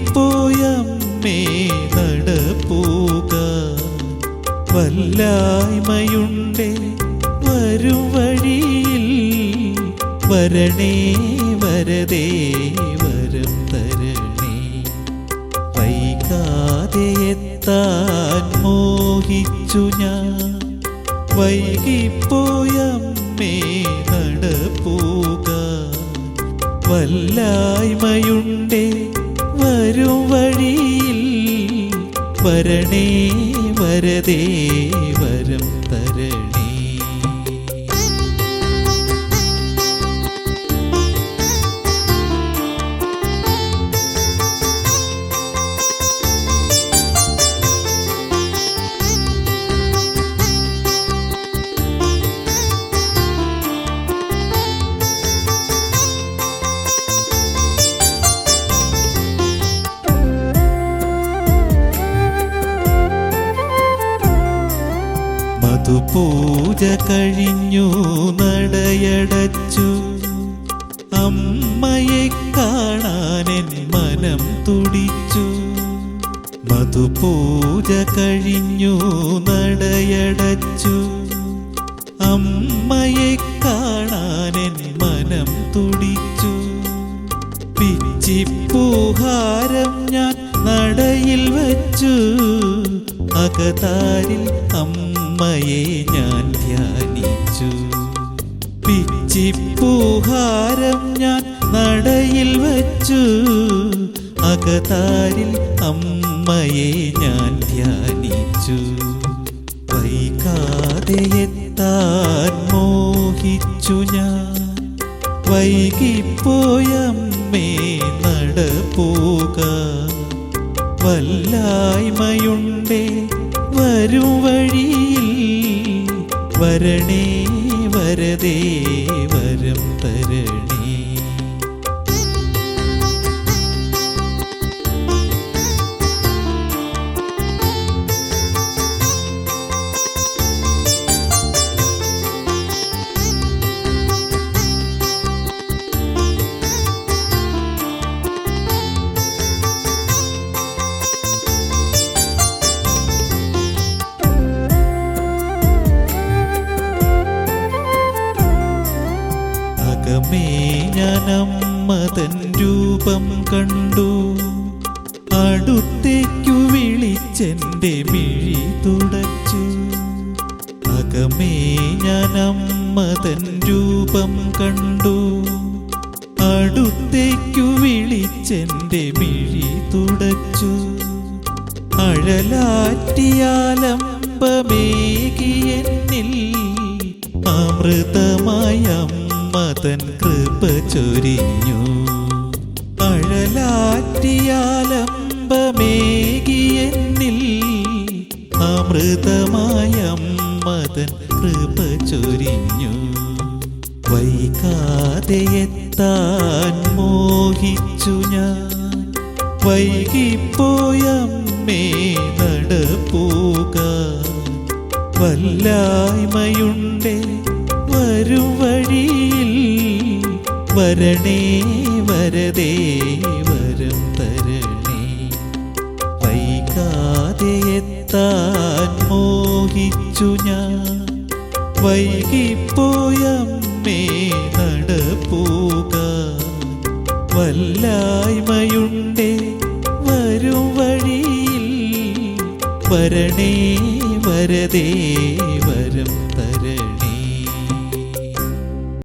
വൈകിപ്പോയമ്മേ നടപ്പൂക വല്ലായ്മയുണ്ടേ വരും വഴിയിൽ വരണേ വരദേ വരം തരണേ വൈകാതെ എത്താൻ മോഹിച്ചു ഞാൻ വൈകിപ്പോയമ്മേ നടപ്പൂക വല്ലായ്മയുണ്ടേ വരും വഴിയിൽ വരണേ വരദേ വരം തരണേ പൂജ കഴിഞ്ഞു നടയടച്ചു അമ്മയെ കാണാനെൻ മനം തുടിച്ചു മധുപൂജ കഴിഞ്ഞു നടയടച്ചു അമ്മയെ കാണാനെൻ മനം തുടിച്ചു പിച്ചിപ്പൂഹാരം ഞാൻ നടയിൽ വച്ചു അകതാരിൽ അമ്മയെ ഞാൻ ധ്യാനിച്ചു പിച്ചിപ്പൂഹാരം ഞാൻ നടയിൽ വച്ചു അകതാരിൽ അമ്മയെ ഞാൻ ധ്യാനിച്ചു വൈകാതെ എത്താൻ മോഹിച്ചു ഞാൻ വൈകിപ്പോയമ്മേ നടപ്പൂക വല്ലായ്മയുണ്ടേ വരും വഴിയിൽ വരണേ വരദേ വരം തരണേ ഞാനമ്മതൻ രൂപം കണ്ടു അടുത്തേക്കു വിളിച്ചെന്റെ മിഴി തുടച്ചു അകമേ ഞാനമ്മതൻ രൂപം കണ്ടു അടുത്തേക്കു വിളിച്ചെന്റെ മിഴി തുടച്ചു അഴലാറ്റിയാലമ്പമേകിയെന്നിൽ അമൃതമായ മതൻ കൃപ ചൊരിഞ്ഞു അഴലാറ്റിയാലമ്പമേകിയെന്നിൽ അമൃതമായ മതൻ കൃപ ചൊരിഞ്ഞു വൈകാതെ എത്താൻ മോഹിച്ചു ഞാൻ വൈകിപ്പോയമ്മേ നടപ്പൂക വല്ലായ്മയുണ്ടേ വരും വഴിയിൽ വരണേ വരദേ വരം തരണേ വൈകാതെ എത്താൻ മോഹിച്ചു ഞാൻ വൈകിപ്പോയമ്മേ നടപ്പൂക വല്ലായ്മയുണ്ടേ വരും വഴിയിൽ വരണേ വരദേ